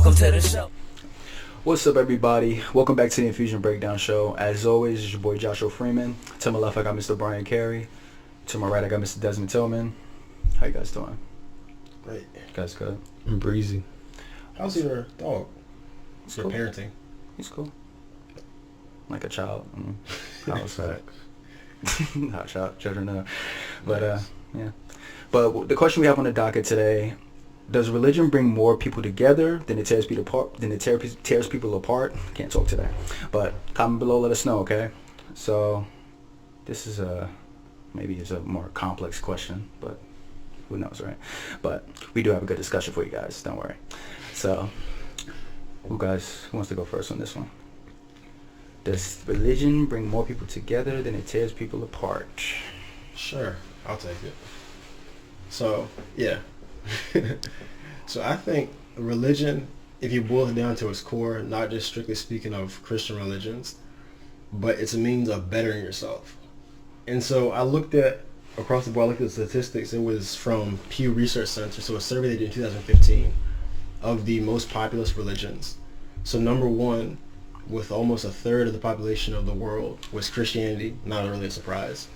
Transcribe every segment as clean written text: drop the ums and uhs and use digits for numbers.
Welcome to the show. What's up, everybody? Welcome back to the Infusion Breakdown Show. As always, it's your boy Joshua Freeman. To my left, I got Mr. Bryan Carey. To my right, I got Mr. Desmond Tillman. How you guys doing? Great. You guys good? I'm breezy. How's your dog? He's Your cool. parenting? He's cool. Like a child. I was not child, children know. But yeah. But the question we have on the docket today: does religion bring more people together than it tears people apart? Tears people apart? Can't talk today. But comment below, let us know, okay? So this is maybe it's a more complex question, but who knows, right? But we do have a good discussion for you guys. Don't worry. So, who wants to go first on this one? Does religion bring more people together than it tears people apart? Sure, I'll take it. So, yeah. So I think religion, if you boil it down to its core, not just strictly speaking of Christian religions, but it's a means of bettering yourself. And so I looked at, across the board, I looked at the statistics. It was from Pew Research Center, so a survey they did in 2015 of the most populous religions. So number one, with almost a third of the population of the world, was Christianity. Not really a surprise.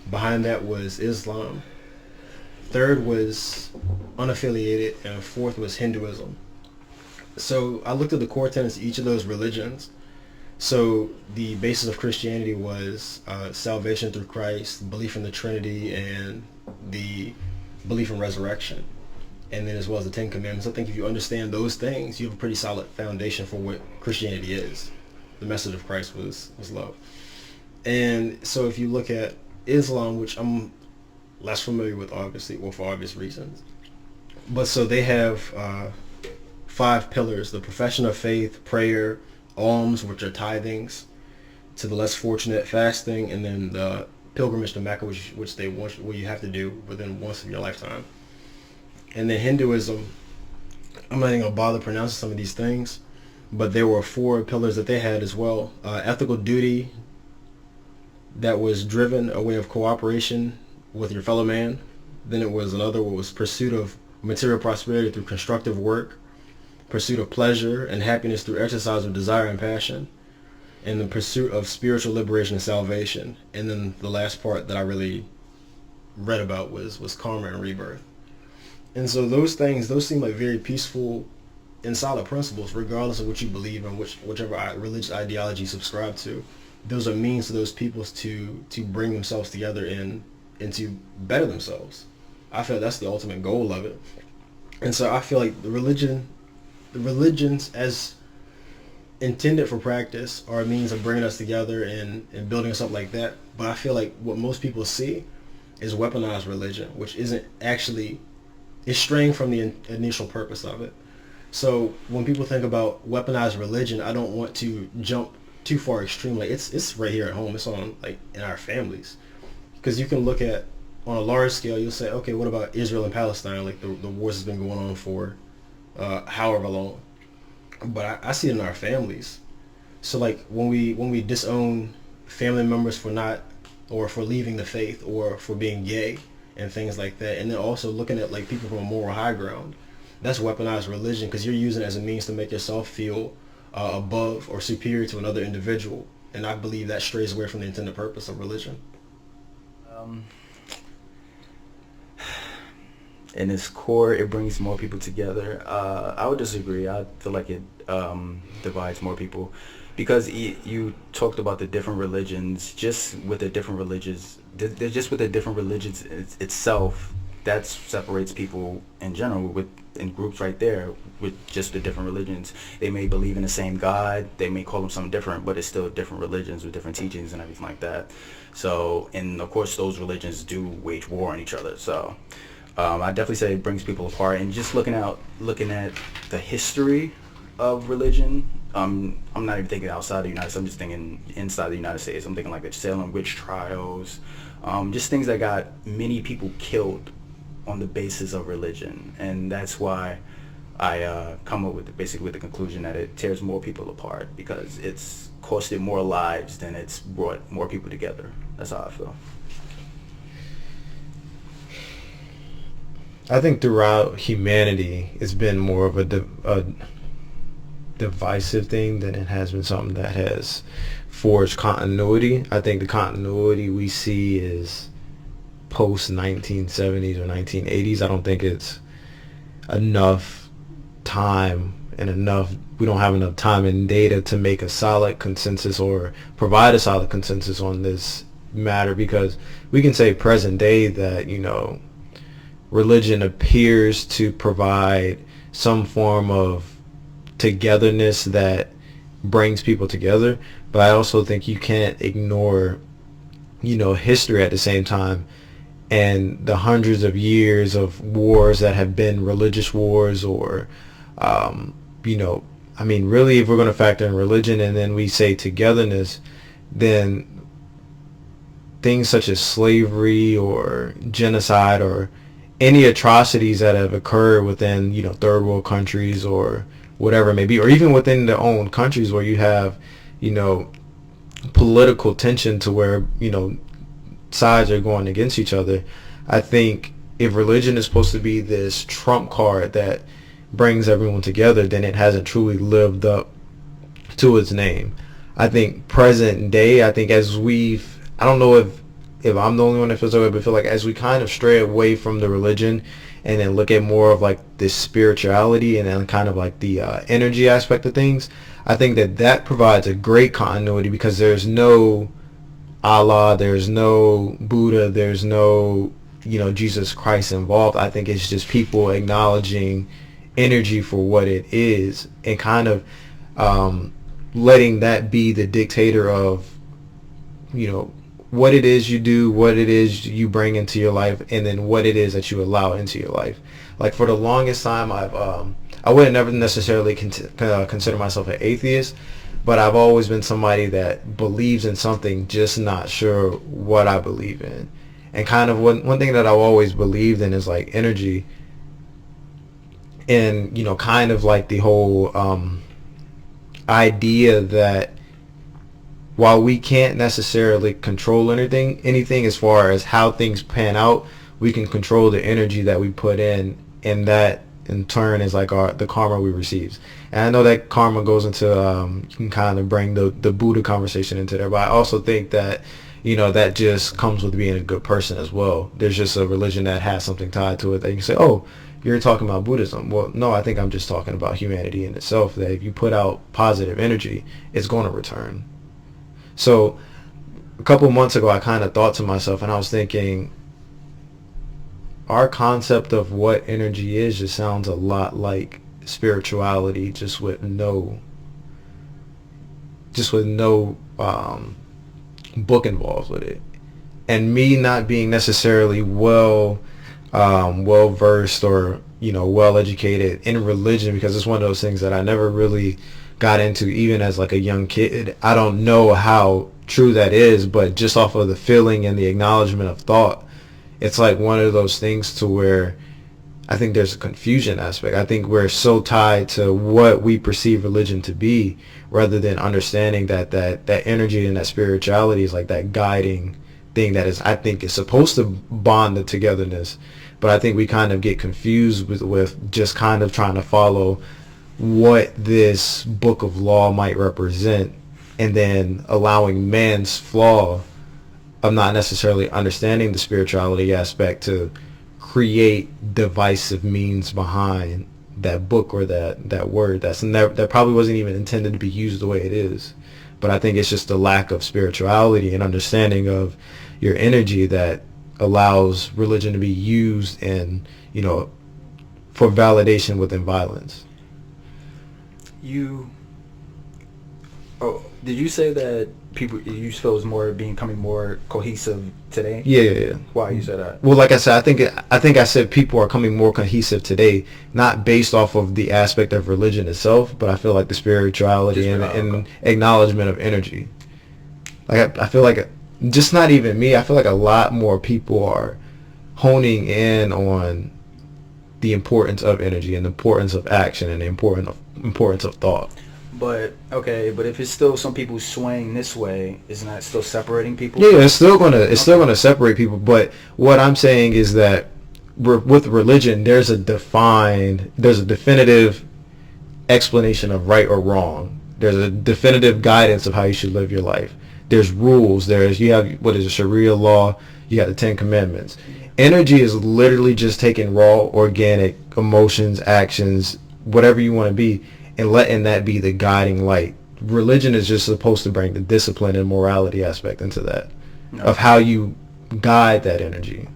Behind that was Islam. Third was unaffiliated, and fourth was Hinduism. So I looked at the core tenets of each of those religions. So the basis of Christianity was salvation through Christ, belief in the Trinity, and the belief in resurrection, and then as well as the Ten Commandments. I think if you understand those things, you have a pretty solid foundation for what Christianity is. The message of Christ was love. And so if you look at Islam, which I'm less familiar with, obviously, well, for obvious reasons, but so they have 5 pillars: the profession of faith, prayer, alms, which are tithings to the less fortunate, fasting, and then the pilgrimage to Mecca, which they want, what you have to do within once in your lifetime. And then Hinduism, I'm not even gonna bother pronouncing some of these things, but there were 4 pillars that they had as well: ethical duty, that was driven a way of cooperation with your fellow man. Then it was another one was pursuit of material prosperity through constructive work, pursuit of pleasure and happiness through exercise of desire and passion, and the pursuit of spiritual liberation and salvation. And then the last part that I really read about was karma and rebirth. And so those seem like very peaceful and solid principles, regardless of what you believe in, whichever religious ideology you subscribe to. Those are means to those peoples to bring themselves together and to better themselves. I feel that's the ultimate goal of it. And so I feel like the religions as intended for practice are a means of bringing us together and building us up like that. But I feel like what most people see is weaponized religion, which isn't actually, is straying from the initial purpose of it. So when people think about weaponized religion, I don't want to jump too far extreme. Like it's right here at home. It's on, like, in our families. Because you can look at, on a large scale, you'll say, okay, what about Israel and Palestine? Like the wars has been going on for however long. But I see it in our families. So like when we disown family members for leaving the faith or for being gay and things like that, and then also looking at like people from a moral high ground, that's weaponized religion, because you're using it as a means to make yourself feel above or superior to another individual. And I believe that strays away from the intended purpose of religion. In its core, it brings more people together. I would disagree. I feel like it divides more people, because you talked about the different religions. Just with the different religions, itself, that separates people in general in groups right there with just the different religions. They may believe in the same God, they may call them something different, but it's still different religions with different teachings and everything like that. So, and of course those religions do wage war on each other. So I definitely say it brings people apart. And just looking at the history of religion, I'm not even thinking outside the United States, I'm just thinking inside the United States. I'm thinking like the Salem witch trials, just things that got many people killed on the basis of religion. And that's why I come up with basically the conclusion that it tears more people apart, because it's costed more lives than it's brought more people together. That's how I feel. I think throughout humanity, it's been more of divisive thing than it has been something that has forged continuity. I think the continuity we see is post 1970s or 1980s. I don't think it's enough time and we don't have enough time and data to make a solid consensus or provide a solid consensus on this matter, because we can say present day that, you know, religion appears to provide some form of togetherness that brings people together, but I also think you can't ignore, you know, history at the same time, and the hundreds of years of wars that have been religious wars, or you know, I mean, really, if we're going to factor in religion and then we say togetherness, then things such as slavery or genocide or any atrocities that have occurred within, you know, third world countries or whatever it may be, or even within their own countries where you have, you know, political tension to where, you know, sides are going against each other. I think if religion is supposed to be this trump card that brings everyone together, then it hasn't truly lived up to its name. I think present day, I think as I don't know if I'm the only one that feels that way, but I feel like as we kind of stray away from the religion and then look at more of like this spirituality and then kind of like the energy aspect of things, I think that provides a great continuity, because there's no Allah, there's no Buddha, there's no, you know, Jesus Christ involved. I think it's just people acknowledging energy for what it is and kind of letting that be the dictator of, you know, what it is you do, what it is you bring into your life, and then what it is that you allow into your life. Like for the longest time, I wouldn't never necessarily consider myself an atheist, but I've always been somebody that believes in something, just not sure what I believe in. And kind of one thing that I've always believed in is like energy, and, you know, kind of like the whole idea that while we can't necessarily control anything as far as how things pan out, we can control the energy that we put in, and that in turn is like the karma we receive. And I know that karma goes into you can kind of bring the Buddha conversation into there, but I also think that, you know, that just comes with being a good person as well. There's just a religion that has something tied to it that you can say, oh, you're talking about Buddhism. Well, no, I think I'm just talking about humanity in itself, that if you put out positive energy, it's going to return. So a couple months ago, I kind of thought to myself, and I was thinking, our concept of what energy is just sounds a lot like spirituality, just with no book involved with it. And me not being necessarily well versed or, you know, well educated in religion, because it's one of those things that I never really got into even as like a young kid. I don't know how true that is, but just off of the feeling and the acknowledgement of thought, it's like one of those things to where I think there's a confusion aspect. I think we're so tied to what we perceive religion to be, rather than understanding that energy and that spirituality is like that guiding thing that is, I think, is supposed to bond the togetherness. But I think we kind of get confused with just kind of trying to follow what this book of law might represent, and then allowing man's flaw of not necessarily understanding the spirituality aspect to create divisive means behind that book or that word that probably wasn't even intended to be used the way it is. But I think it's just a lack of spirituality and understanding of your energy that allows religion to be used in, you know, for validation within violence. Did you say that people, you feel is becoming more cohesive today? Yeah. Why you said that? Well, like I said, I think I said people are coming more cohesive today, not based off of the aspect of religion itself, but I feel like the spirituality and acknowledgement of energy. Like I feel like, just not even me, I feel like a lot more people are honing in on the importance of energy and the importance of action and the importance of thought. But if it's still some people swaying this way, isn't that still separating people? Yeah, it's still gonna separate people. But what I'm saying is that with religion, there's a definitive explanation of right or wrong. There's a definitive guidance of how you should live your life. There's rules. You have, what is it, Sharia law. You got the 10 Commandments. Energy is literally just taking raw, organic emotions, actions, whatever you want to be, and letting that be the guiding light. Religion is just supposed to bring the discipline and morality aspect into that, of how you guide that energy,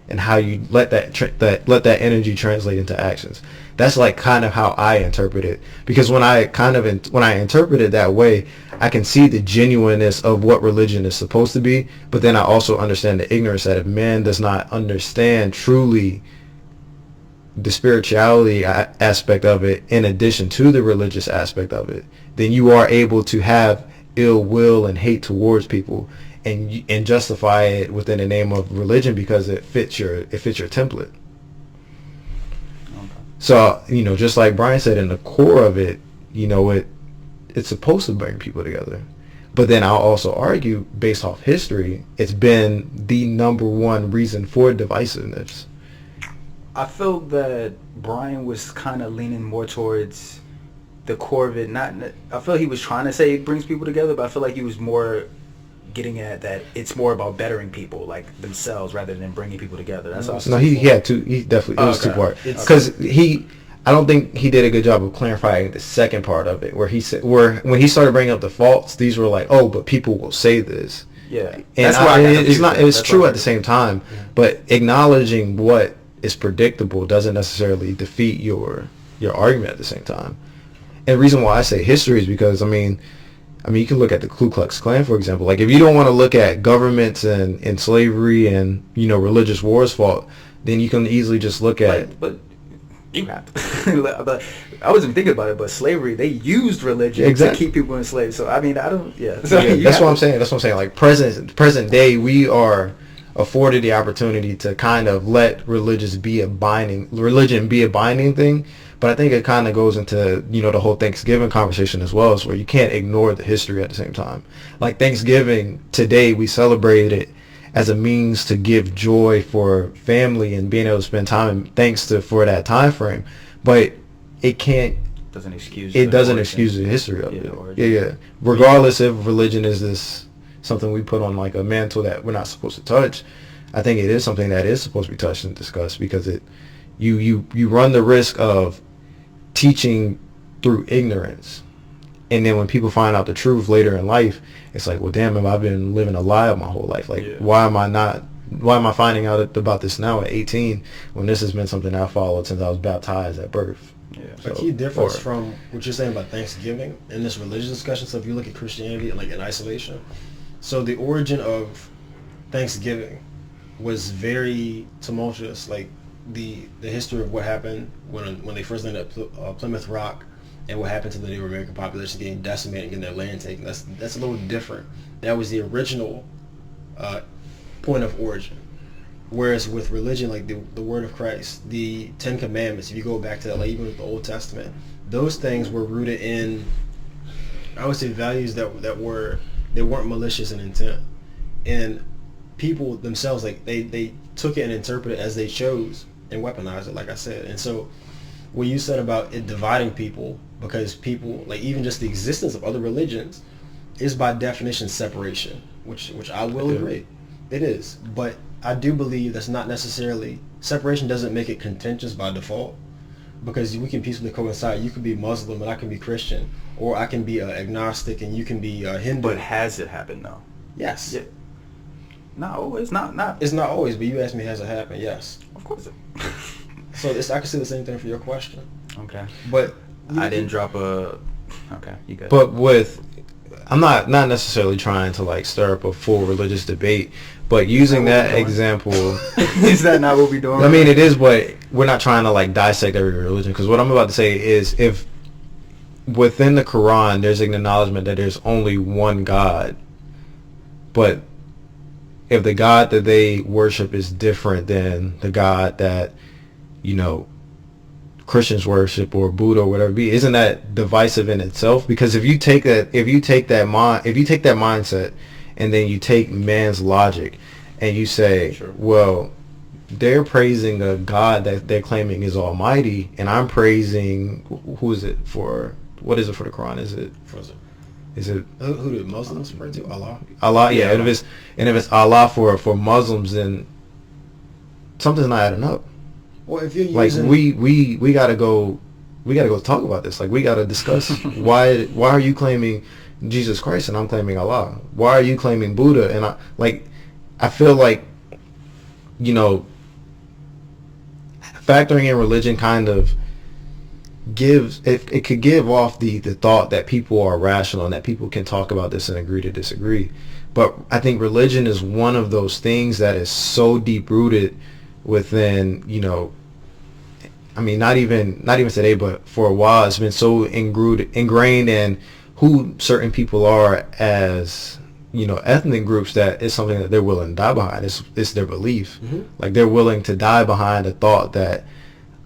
and how you let that energy translate into actions. That's like kind of how I interpret it, because when I interpret it that way, I can see the genuineness of what religion is supposed to be, but then I also understand the ignorance that if man does not understand truly the spirituality aspect of it in addition to the religious aspect of it, then you are able to have ill will and hate towards people and justify it within the name of religion because it fits your template. So, just like Bryan said, in the core of it, it's supposed to bring people together. But then I'll also argue, based off history, it's been the number one reason for divisiveness. I feel that Bryan was kind of leaning more towards the core of it. I feel he was trying to say it brings people together, but I feel like he was more getting at that it's more about bettering people, like themselves, rather than bringing people together. That's all. No, he had two. He definitely it was two part, because I don't think he did a good job of clarifying the second part of it, where he said, when he started bringing up the faults, these were like, oh, but people will say this. Yeah, and it's true at the same time, but acknowledging what is predictable doesn't necessarily defeat your argument at the same time. And the reason why I say history is because I mean, you can look at the Ku Klux Klan, for example. Like, if you don't want to look at governments and slavery and, religious wars fault, then you can easily just look at... But you have to. I wasn't thinking about it, but slavery, they used religion to keep people enslaved. So, I mean, I don't... Yeah. So that's what I'm saying. That's what I'm saying. Like, present day, we are afforded the opportunity to kind of let religion be a binding thing. But I think it kind of goes into, the whole Thanksgiving conversation as well, is where you can't ignore the history at the same time. Like Thanksgiving, today we celebrate it as a means to give joy for family and being able to spend time, and thanks for that time frame. But it doesn't excuse the history of it. Yeah. Regardless if religion is this something we put on like a mantle that we're not supposed to touch, I think it is something that is supposed to be touched and discussed, because you run the risk of teaching through ignorance, and then when people find out the truth later in life, it's like, well, damn, I've been living a lie my whole life. Like, why am I finding out about this now at 18 when this has been something I followed since I was baptized at birth? A key difference from what you're saying about Thanksgiving and this religious discussion. So if you look at Christianity like in isolation, so the origin of Thanksgiving was very tumultuous. Like, the history of what happened when they first landed at Plymouth Rock, and what happened to the Native American population getting decimated and getting their land taken. That's a little different. That was the original point of origin. Whereas with religion, like the Word of Christ, the 10 Commandments, if you go back to that, like even with the Old Testament, those things were rooted in, I would say, values that weren't malicious in intent, and people themselves, like they took it and interpreted it as they chose and weaponized it, like I said. And so what you said about it dividing people, because people, like, even just the existence of other religions is by definition separation, which I will agree it is. But I do believe that's not necessarily, separation doesn't make it contentious by default, because we can peacefully coincide. You could be Muslim and I can be Christian, or I can be agnostic and you can be Hindu. But has it happened though? Yes. Yeah. Not always. Not. It's not always, but you asked me, has it happened? Yes. Of course. So I can say the same thing for your question. Okay. But I didn't drop a... Okay, you good. But I'm not necessarily trying to like stir up a full religious debate, but using that example... Is that not what we're doing? I mean, it is, but we're not trying to like dissect every religion, because what I'm about to say is, if within the Quran there's an acknowledgement that there's only one God, but if the God that they worship is different than the God that, Christians worship, or Buddha, or whatever it be, isn't that divisive in itself? Because if you take that mindset, and then you take man's logic and you say, well, they're praising a God that they're claiming is almighty, and I'm praising, who is it for? What is it for the Quran? Is it who do Muslims pray to? Allah. Allah? Yeah. And if it's Allah for Muslims, then something's not adding up. Well, if you're like using, we gotta go talk about this. Like, we gotta discuss why are you claiming Jesus Christ and I'm claiming Allah? Why are you claiming Buddha and I feel like, you know, factoring in religion kind of gives it could give off the thought that people are rational and that people can talk about this and agree to disagree. But I think religion is one of those things that is so deep rooted within, you know, I mean, not even today, but for a while it's been so ingrained in who certain people are as, you know, ethnic groups, that it's something that they're willing to die behind. It's their belief. Mm-hmm. Like, they're willing to die behind the thought that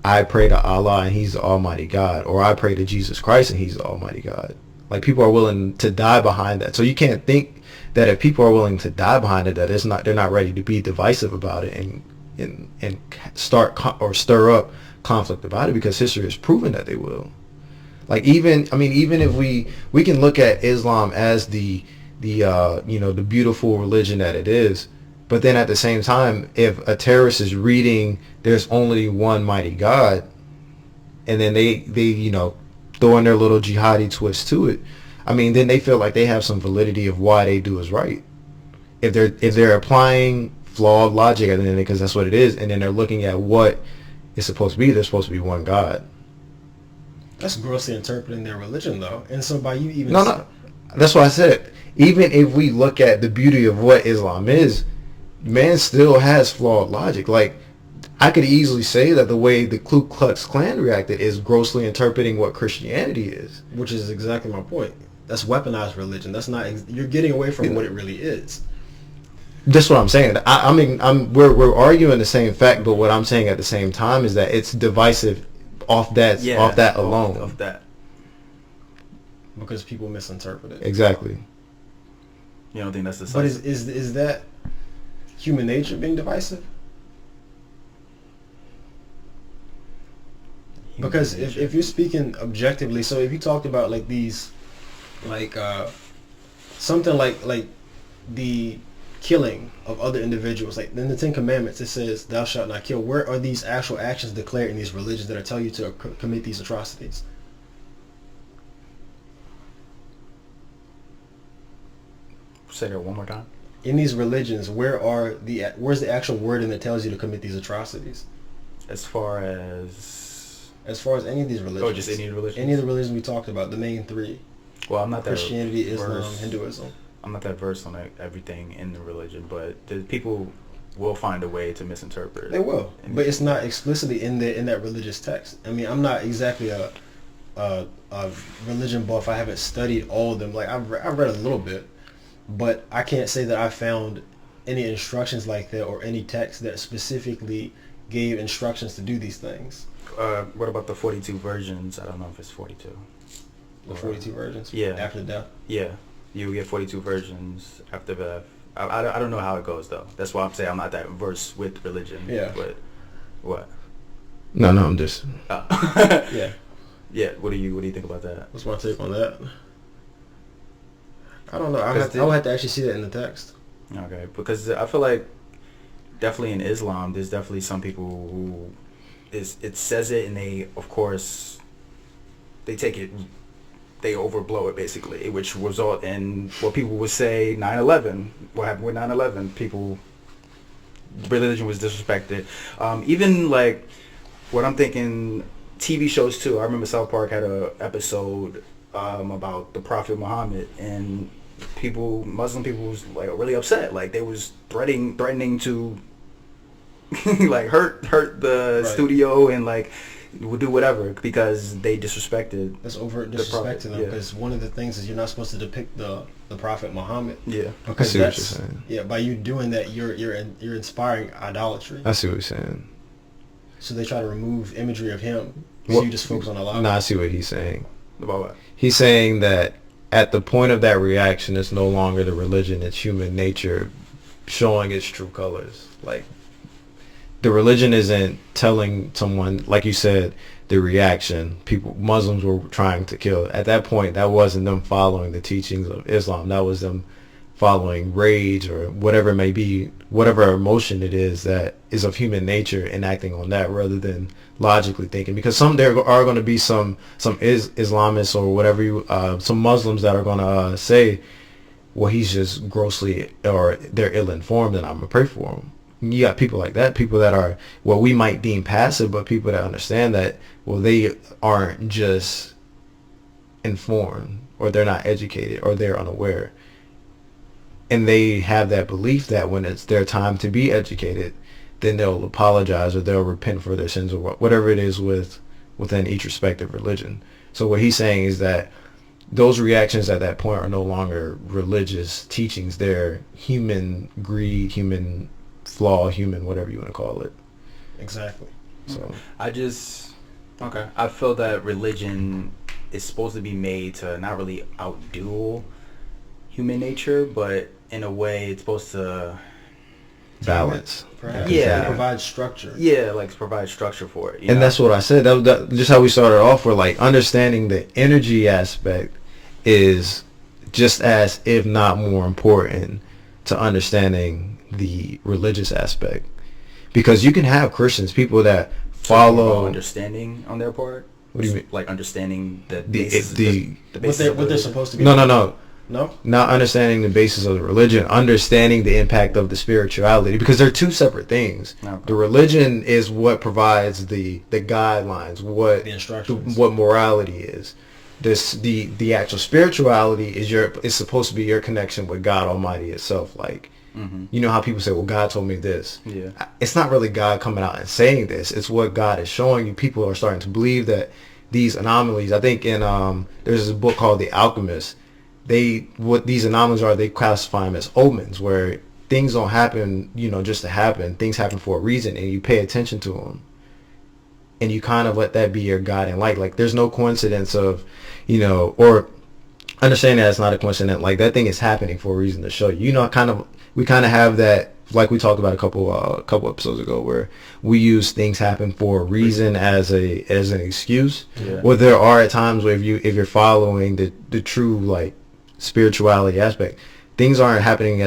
I pray to Allah and He's the Almighty God, or I pray to Jesus Christ and He's the Almighty God. Like, people are willing to die behind that. So you can't think that if people are willing to die behind it, that they're not ready to be divisive about it and stir up conflict about it, because history has proven that they will. Like, even if we can look at Islam as the you know, the beautiful religion that it is, but then at the same time, if a terrorist is reading there's only one mighty God, and then they you know, throw in their little jihadi twist to it, I mean, then they feel like they have some validity of why they do is right. If they're applying flawed logic at the end, because that's what it is, and then they're looking at what it's supposed to be, they're supposed to be one God. That's grossly interpreting their religion, though. And so by you even... No. That's why I said, even if we look at the beauty of what Islam is, man still has flawed logic. Like, I could easily say that the way the Ku Klux Klan reacted is grossly interpreting what Christianity is. Which is exactly my point. That's weaponized religion. That's not... You're getting away from what it really is. That's what I'm saying. I mean, we're arguing the same fact, but what I'm saying at the same time is that it's divisive off that alone. Off that. Because people misinterpret it. Exactly. You don't think that's the But is that human nature being divisive? Because if you're speaking objectively, so if you talked about like these, like something like the killing of other individuals, like in the Ten Commandments it says thou shalt not kill. Where are these actual actions declared in these religions that are tell you to commit these atrocities? Say that one more time. In these religions, where's the actual wording that tells you to commit these atrocities? As far as any of these religions. Oh, just any religion. Any of the religions we talked about, the main three. Well, I'm not that Christianity, Islam, Hinduism. I'm not that versed on everything in the religion, but the people will find a way to misinterpret. They will, but it's not explicitly in that religious text. I mean, I'm not exactly a religion buff. I haven't studied all of them. Like I've read a little bit, but I can't say that I found any instructions like that or any text that specifically gave instructions to do these things. What about the 42 versions? I don't know if it's 42. The 42 versions? Yeah. After death? Yeah. You get 42 versions after death. I don't know how it goes, though. That's why I'm saying I'm not that versed with religion. Yeah. But what? No, I'm just... Yeah. Yeah. What do you think about that? What's my take on that? I don't know. I would have to actually see that in the text. Okay. Because I feel like definitely in Islam, there's definitely some people who it says it, and they, of course, they take it, they overblow it basically, which result in what people would say 9/11. What happened with 9/11? Religion was disrespected. Even like what I'm thinking, TV shows too. I remember South Park had a episode about the Prophet Muhammad, and Muslim people was like really upset. Like they was threatening to like hurt the studio and like would do whatever because they disrespected. That's overt disrespect to them, because one of the things is you're not supposed to depict the Prophet Muhammad. Yeah, because I see what you're saying. Yeah, by you doing that, you're inspiring idolatry. I see what you're saying. So they try to remove imagery of him, so you just focus on Allah. No, I see what he's saying. About what? He's saying that at the point of that reaction, it's no longer the religion; it's human nature showing its true colors. Like the religion isn't telling someone, like you said, the reaction. Muslims were trying to kill. At that point, that wasn't them following the teachings of Islam. That was them following rage or whatever it may be, whatever emotion it is that is of human nature, and acting on that rather than logically thinking. Because there are going to be some Islamists or whatever some Muslims that are going to say, well, he's just grossly, or they're ill-informed and I'm going to pray for him. You got people like that, people that are, well, we might deem passive, but people that understand that, well, they aren't just informed, or they're not educated, or they're unaware. And they have that belief that when it's their time to be educated, then they'll apologize or they'll repent for their sins, or whatever it is within each respective religion. So what he's saying is that those reactions at that point are no longer religious teachings. They're human greed, human flaw, human whatever you want to call it. Exactly. So I feel that religion is supposed to be made to not really outdo human nature, but in a way it's supposed to balance. Perhaps. Yeah. Provide structure. Yeah, like provide structure for it. And that's what I said. That just how we started off. We're like, understanding the energy aspect is just as, if not more important, to understanding the religious aspect. Because you can have Christians, people that follow understanding on their part. What do you mean? Like understanding the basis what they're supposed to be. No. Not understanding the basis of the religion, understanding the impact of the spirituality, because they're two separate things. Okay. The religion is what provides the guidelines, the instructions, what morality is. The actual spirituality is supposed to be your connection with God Almighty itself. Like, you know how people say, well, God told me this. Yeah. It's not really God coming out and saying this. It's what God is showing you. People are starting to believe that these anomalies, I think there's a book called The Alchemist. What these anomalies are, they classify them as omens, where things don't happen, just to happen. Things happen for a reason, and you pay attention to them. And you kind of let that be your guiding light. Like, there's no coincidence of, or understand that it's not a coincidence. Like, that thing is happening for a reason to show you. We kind of have that, like we talked about a couple episodes ago, where we use things happen for a reason as an excuse. Yeah. Well, there are at times where if you're following the true, like, spirituality aspect, things aren't happening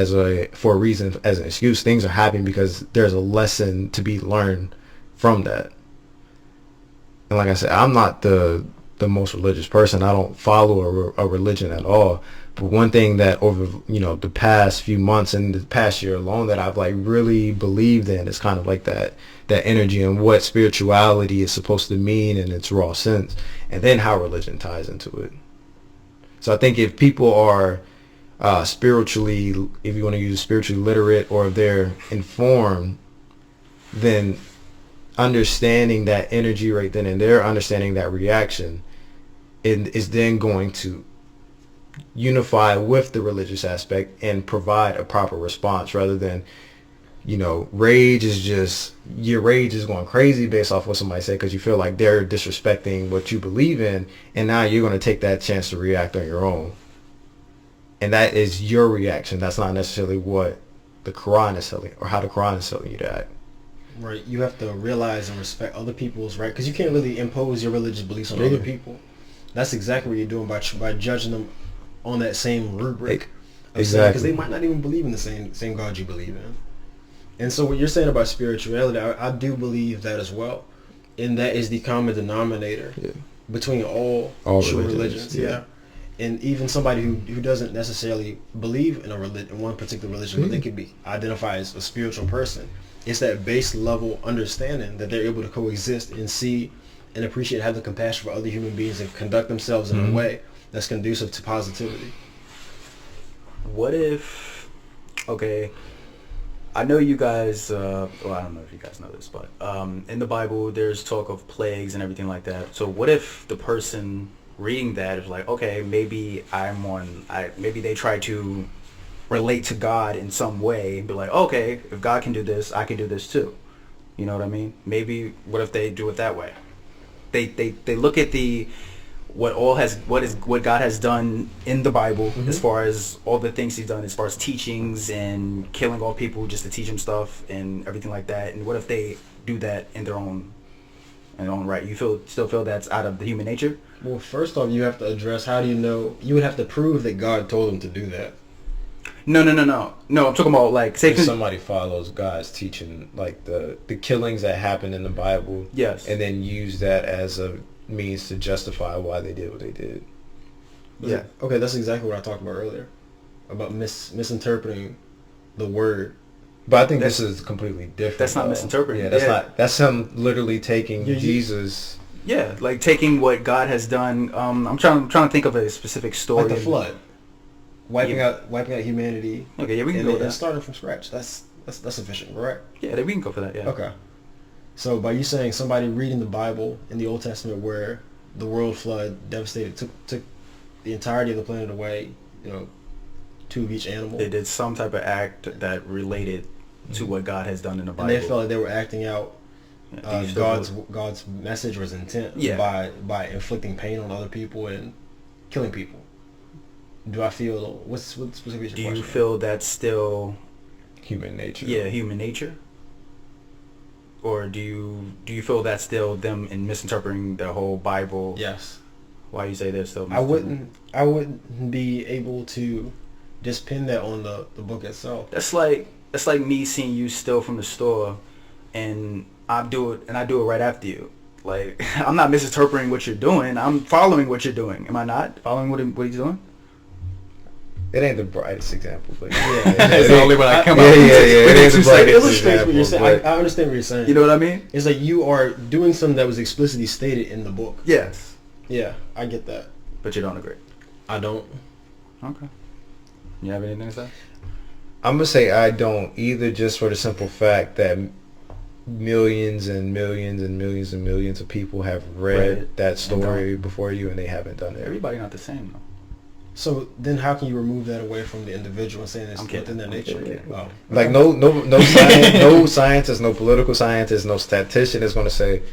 for a reason, as an excuse. Things are happening because there's a lesson to be learned from that. And like I said, I'm not the most religious person. I don't follow a religion at all. But one thing that over the past few months and the past year alone that I've like really believed in is kind of like that energy and what spirituality is supposed to mean in its raw sense, and then how religion ties into it. So I think if people are spiritually, if you want to use spiritually literate, or if they're informed, then understanding that energy right then and there, understanding that reaction, is then going to unify with the religious aspect and provide a proper response, rather than rage is going crazy based off what somebody said because you feel like they're disrespecting what you believe in, and now you're going to take that chance to react on your own, and that is your reaction. That's not necessarily what the Quran is telling, or how the Quran is telling you to act. Right. You have to realize and respect other people's right, because you can't really impose your religious beliefs on other people. That's exactly what you're doing by judging them on that same rubric. Exactly. Because they might not even believe in the same God you believe in. And so what you're saying about spirituality, I do believe that as well. And that is the common denominator between all true religions. Yeah. And even somebody who doesn't necessarily believe in in one particular religion, but they could be identified as a spiritual person. It's that base level understanding that they're able to coexist and see and appreciate, have the compassion for other human beings, and conduct themselves in a way that's conducive to positivity. What if, okay, I know you guys, well, I don't know if you guys know this, but in the Bible there's talk of plagues and everything like that. So what if the person reading that is like, okay, maybe maybe they try to relate to God in some way and be like, okay, if God can do this, I can do this too. You know what I mean? Maybe what if they do it that way? They look at what God has done in the Bible, Mm-hmm. as far as all the things he's done, as far as teachings and killing all people just to teach them stuff and everything like that. And what if they do that in their own right? You still feel that's out of the human nature? Well, first off, you have to address, how do you know? You would have to prove that God told them to do that. No. I'm talking about, like, say If somebody follows God's teaching, like the killings that happen in the Bible, yes, and then use that as a means to justify why they did what they did. yeah. Okay, that's exactly what I talked about earlier, about misinterpreting the word. But I think this is completely different. That's not though. misinterpreting. Yeah, that's Yeah. not. That's him literally taking You- Jesus. Yeah, like taking what God has done. I'm trying to think of a specific story. Like the flood, wiping out humanity. Okay, yeah, we can and go with then that. starting from scratch. That's sufficient, right? Yeah, we can go for that. Yeah. Okay. So by you saying somebody reading the Bible in the Old Testament where the world flood devastated, took the entirety of the planet away, 2 of each animal, They did some type of act that related to what God has done in the Bible. and they felt like they were acting out Yeah, do you still God's message was intent Yeah. by inflicting pain on other people and killing people. Do I feel what's your do question? you feel that's still Human nature. human nature? Or do you feel that's still them in misinterpreting the whole Bible? Yes. Why you say they're still I wouldn't be able to just pin that on the book itself. That's like me seeing you steal from the store, and I do it right after you. Like, I'm not misinterpreting what you're doing. I'm following what you're doing. Am I not following what he's doing? It ain't the brightest example, but It's the only one I come yeah, up with. Yeah, it ain't the It brightest illustrates what you're example, saying. but I understand what you're saying. You know what I mean? It's like you are doing something that was explicitly stated in the book. Yes. Yeah, I get that. But you don't agree. I don't. Okay. You have anything to say? I'm gonna say I don't either, just for the simple fact that millions and millions and millions and millions of people have read Right. that story before you, and they haven't done it. Everybody not the same though. So then, how can you remove that away from the individual and saying it's I'm kidding. within their I'm nature? kidding. Oh. Like no science, no scientist, no political scientist, no statistician is going to say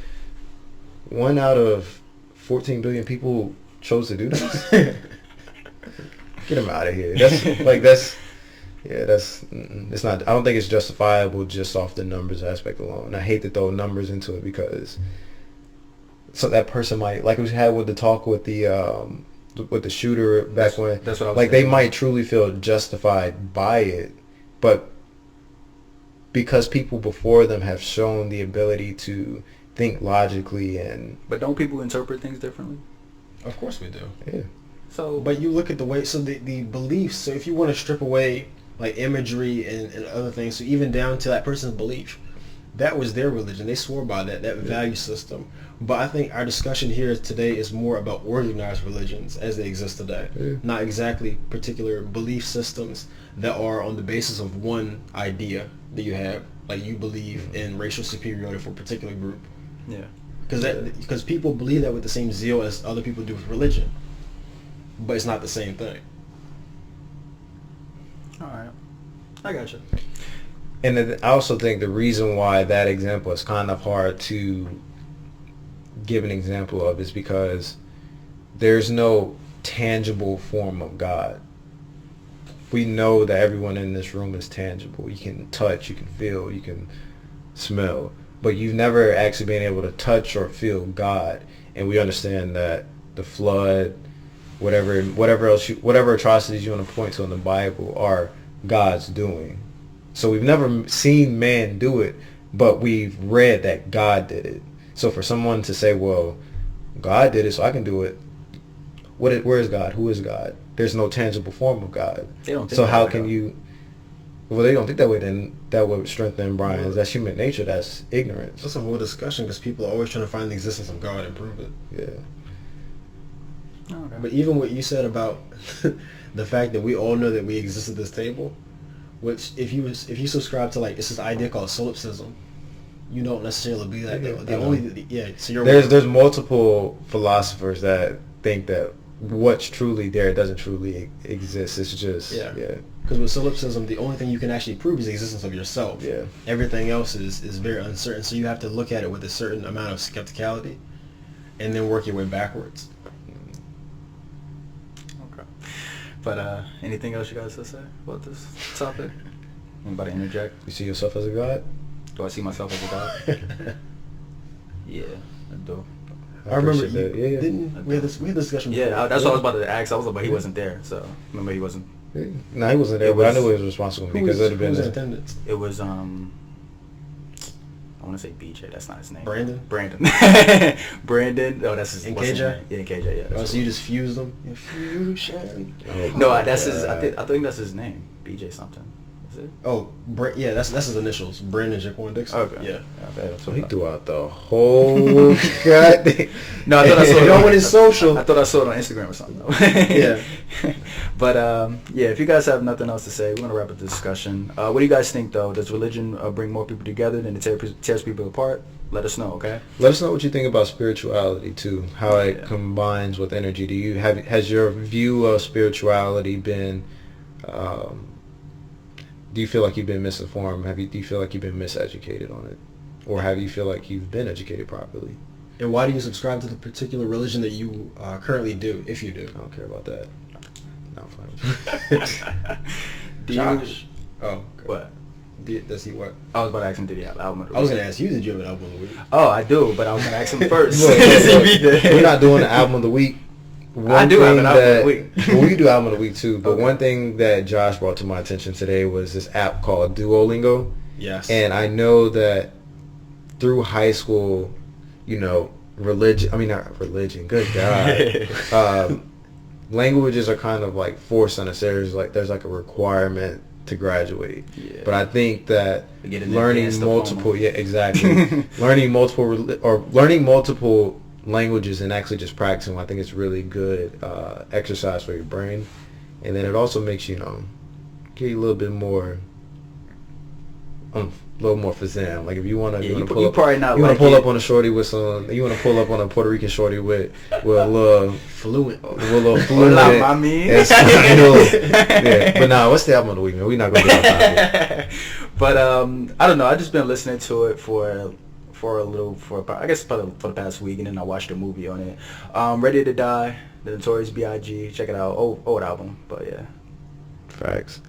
1 out of 14 billion people chose to do this. Get them out of here. It's not. I don't think it's justifiable just off the numbers aspect alone. And I hate to throw numbers into it because so that person might, like we had with the talk with the shooter back when, That's what I was like saying. they might truly feel justified by it, but because people before them have shown the ability to think logically and But don't people interpret things differently? Of course we do. yeah. So But you look at the way, so the beliefs, so if you want to strip away like imagery and other things, so even down to that person's belief, that was their religion. They swore by that value system. But I think our discussion here today is more about organized religions as they exist today. Yeah. Not exactly particular belief systems that are on the basis of one idea that you have. Like you believe in racial superiority for a particular group. yeah. Because people believe that with the same zeal as other people do with religion. But it's not the same thing. All right. I got you. And then I also think the reason why that example is kind of hard to give an example of is because there's no tangible form of God. We know that everyone in this room is tangible. You can touch, you can feel, you can smell. But you've never actually been able to touch or feel God. And we understand that the flood, whatever atrocities you want to point to in the Bible are God's doing. So we've never seen man do it, but we've read that God did it. So for someone to say, well, God did it, so I can do it. Where is God? Who is God? There's no tangible form of God. They don't think So that how way, can though. you? Well, they don't think that way. Then that would strengthen Bryan's. That's human nature. That's ignorance. That's a whole discussion because people are always trying to find the existence of God and prove it. Yeah. Okay. But even what you said about the fact that we all know that we exist at this table, which if you subscribe to like it's this idea called solipsism, you don't necessarily be that. So you're There's multiple philosophers that think that what's truly there doesn't truly exist. It's just yeah. Because with solipsism, the only thing you can actually prove is the existence of yourself. Yeah. Everything else is very uncertain. So you have to look at it with a certain amount of skepticality, and then work your way backwards. But anything else you guys to say about this topic? Anybody interject? You see yourself as a god? Do I see myself as a god? Yeah, I do. I remember appreciate that. Yeah. didn't we had this discussion Yeah, before. that's what I was about to ask. I was like, but he wasn't there, so remember he wasn't. No, he wasn't there, It but I was- knew he was responsible Who because was, it would who have was in been. attendance? It was I want to say BJ. That's not his name. Brandon? Brandon. Oh, that's his. And what's his KJ? name? Yeah, KJ. Yeah. Oh, that's so you just fused them? Infusion. Oh, No, my that's his. God. I think that's his name. BJ something. Is it? Oh, yeah, that's his initials. Brandon Jaquan Dixon. Okay. Yeah. Okay. So he threw out the whole goddamn. No, I thought I saw it. You know on- when it's social. I thought I saw it on Instagram or something. Though. Yeah. But yeah, if you guys have nothing else to say, we're gonna wrap up the discussion. What do you guys think though? Does religion bring more people together than it tears people apart? Let us know, okay? Let us know what you think about spirituality too. How it Yeah. combines with energy. Has your view of spirituality been? Do you feel like you've been misinformed? Do you feel like you've been miseducated on it, or have you feel like you've been educated properly? And why do you subscribe to the particular religion that you currently do, if you do? I don't care about that. No, I'm fine. Do Josh. you? Oh, okay. What? Does he what? I was about to ask him, did he have an album of the I was week? going to ask you, did you have an album of the week? Oh, I do, but I was gonna ask him first. Look, We're we're not doing the album of the week. I do have an album of the week. Well, we do album of the week too. But Okay. one thing that Josh brought to my attention today was this app called Duolingo. Yes. And I know that through high school, religion. I mean, not religion. Good God. Languages are kind of like forced on us. There's like a requirement to graduate. Yeah. But I think that To get an learning advanced multiple, diploma. exactly, learning multiple languages and actually just practicing, I think it's really good exercise for your brain, and then it also makes you get you a little bit more. A little more fazam. Like if you want to, Yeah, you pull up, probably not you want like to pull it. up on a shorty with some. You want to pull up on a Puerto Rican shorty with a little Fluent. fluent. Hola, mami. and Spanish. Yeah, but nah, what's the album of the week, man? We're not gonna get on topic. But I don't know. I just been listening to it for I guess for the past week, and then I watched a movie on it. Ready to Die, the Notorious B.I.G. Check it out. Old album, but yeah. Facts.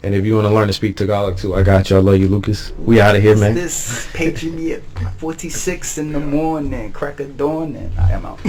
And if you want to learn to speak Tagalog too, I got you. I love you, Lucas. We out of here, man. This paging me at 46 in the morning, crack of dawn, and I am out.